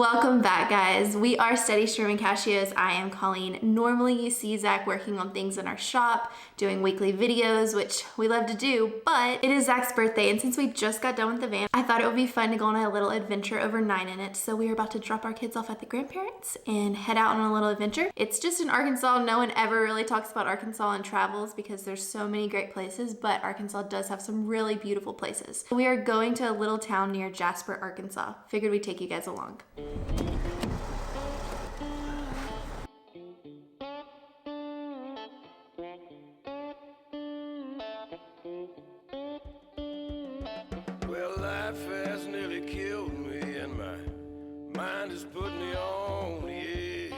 Welcome back, guys. We are SteadyStreaminCashios. I am Colleen. Normally you see Zach working on things in our shop, doing weekly videos, which we love to do, but it is Zach's birthday, and since we just got done with the van, I thought it would be fun to go on a little adventure overnight in it. So we are about to drop our kids off at the grandparents and head out on a little adventure. It's just in Arkansas. No one ever really talks about Arkansas and travels because there's so many great places, but Arkansas does have some really beautiful places. We are going to a little town near Jasper, Arkansas. Figured we'd take you guys along. Well, life has nearly killed me, and my mind has put me on the edge.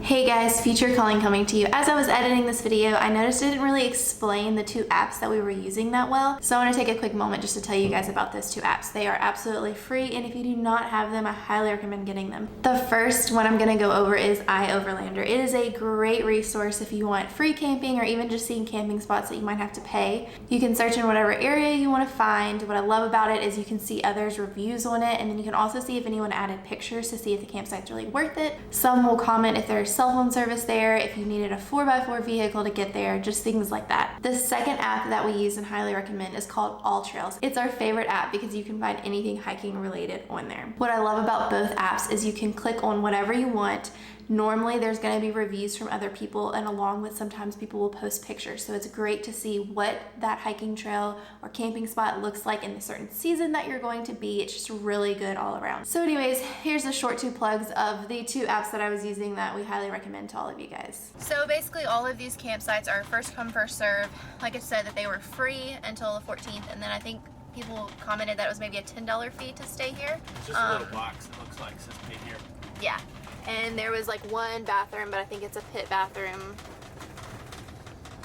Hey guys, Future Colleen coming to you. As I was editing this video, I noticed I didn't really explain the two apps that we were using that well. So I want to take a quick moment just to tell you guys about those two apps. They are absolutely free, and if you do not have them, I highly recommend getting them. The first one I'm going to go over is iOverlander. It is a great resource if you want free camping or even just seeing camping spots that you might have to pay. You can search in whatever area you want to find. What I love about it is you can see others' reviews on it, and then you can also see if anyone added pictures to see if the campsite's really worth it. Some will comment if there's cell phone service there, if you needed a 4x4 vehicle to get there, just things like that. The second app that we use and highly recommend is called AllTrails. It's our favorite app because you can find anything hiking related on there. What I love about both apps is you can click on whatever you want. Normally there's going to be reviews from other people, and along with sometimes people will post pictures, so it's great to see what that hiking trail or camping spot looks like in the certain season that you're going to be. It's just really good all around. So anyways, here's the short two plugs of the two apps that I was using that we highly recommend to all of you guys. So basically all of these campsites are first come first serve. Like I said, that they were free until the 14th, and then I think people commented that it was maybe a $10 fee to stay here. It's just a little box, it looks like, it says pay here. Yeah. And there was like one bathroom, but I think it's a pit bathroom.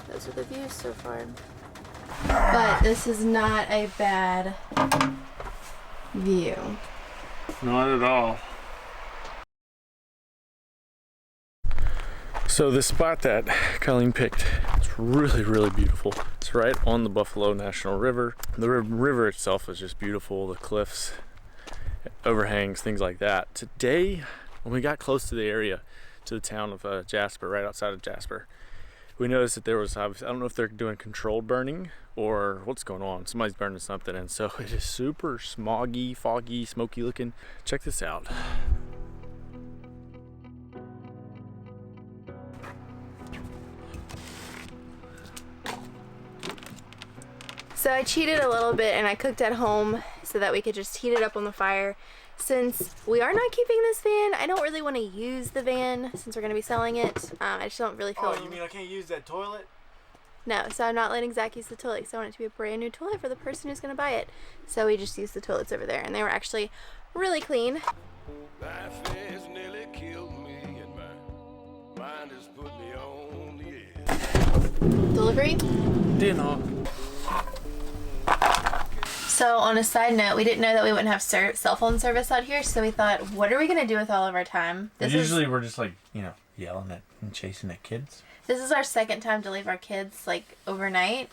Those are the views so far. But this is not a bad view. Not at all. So the spot that Colleen picked, it's really beautiful. It's right on the Buffalo National River. The river itself is just beautiful. The cliffs, overhangs, things like that. Today, when we got close to the area, to the town of Jasper, right outside of Jasper, we noticed that there was, I don't know if they're doing controlled burning or what's going on. Somebody's burning something, and so it is super smoggy, foggy, smoky looking. Check this out. So I cheated a little bit and I cooked at home so that we could just heat it up on the fire. Since we are not keeping this van, I don't really want to use the van since we're going to be selling it. I just don't really feel... Oh, you mean I can't use that toilet? No, so I'm not letting Zach use the toilet because I want it to be a brand new toilet for the person who's going to buy it. So we just used the toilets over there, and they were actually really clean. Life has nearly killed me, and my mind has put me on the edge. Delivery? Dinner. So on a side note, we didn't know that we wouldn't have cell phone service out here, so we thought, what are we going to do with all of our time? Usually we're just like, you know, yelling at and chasing at kids. This is our second time to leave our kids, like, overnight.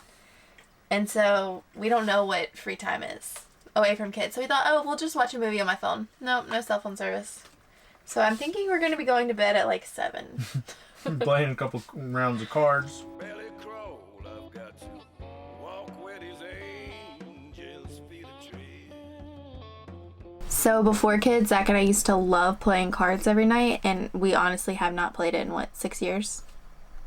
And so we don't know what free time is away from kids. So we thought, oh, we'll just watch a movie on my phone. Nope, no cell phone service. So I'm thinking we're going to be going to bed at like 7. Playing a couple rounds of cards. Belly crawl, I've got to walk where these angels feed a tree. So before kids, Zach and I used to love playing cards every night, and we honestly have not played it in, what, 6 years?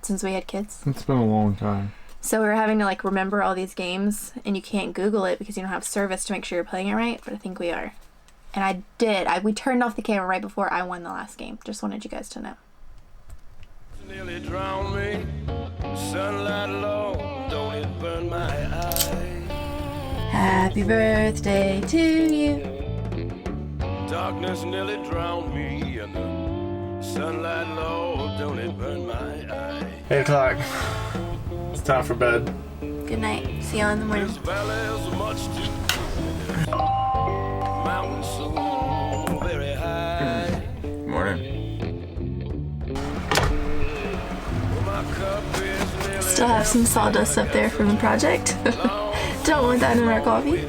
Since we had kids? It's been a long time. So we were having to like remember all these games, and you can't Google it because you don't have service to make sure you're playing it right, but I think we are. And I did. We turned off the camera right before I won the last game. Just wanted you guys to know. Nearly drowned me. Sunlight low, don't it burn my eyes? Happy birthday to you. Darkness nearly drowned me, and the sunlight low, don't it burn my eyes? 8 o'clock. It's time for bed. Good night. See y'all in the morning. This valley's much too mountains so very high. Morning. My cup is nearly Still have some sawdust up there from the project. Don't want that in our coffee.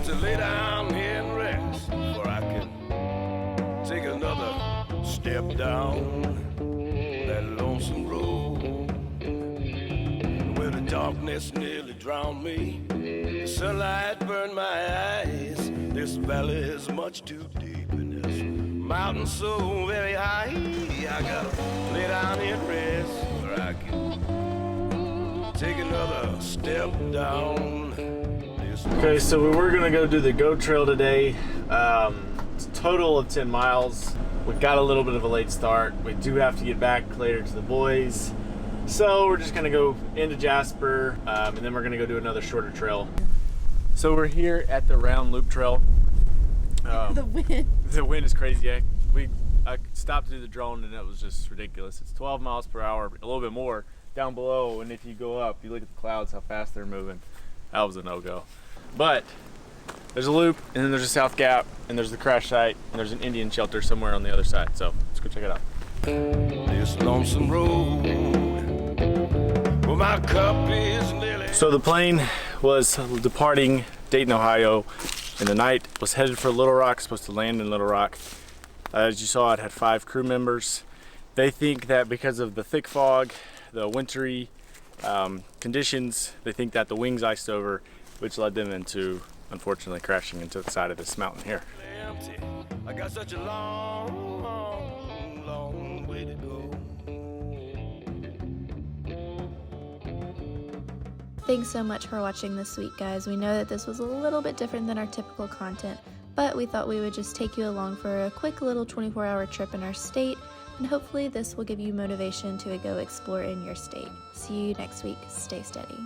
got to lay down here and rest before I can take another step down that lonesome road. Where the darkness nearly drowned me, the sunlight burned my eyes. This valley is much too deep and this mountain so very high. I gotta lay down here and rest where I can take another step down this road. Okay, so we were gonna go do the goat trail today. It's a total of 10 miles. We got a little bit of a late start. We do have to get back later to the boys. So we're just gonna go into Jasper, and then we're gonna go do another shorter trail. So we're here at the round loop trail. The wind is crazy. I stopped to do the drone and it was just ridiculous. It's 12 miles per hour, a little bit more down below, and if you go up, you look at the clouds, how fast they're moving. That was a no-go. But there's a loop, and then there's a south gap, and there's the crash site, and there's an Indian shelter somewhere on the other side. So let's go check it out. This lonesome road, well, my cup is nearly. So the plane was departing Dayton, Ohio, and the night was headed for Little Rock, supposed to land in Little Rock. As you saw, it had 5 crew members. They think that because of the thick fog, the wintry conditions, they think that the wings iced over, which led them into, unfortunately, crashing into the side of this mountain here. Empty. I got such a long, long, long way to go. Thanks so much for watching this week, guys. We know that this was a little bit different than our typical content, but we thought we would just take you along for a quick little 24-hour trip in our state, and hopefully this will give you motivation to go explore in your state. See you next week. Stay steady.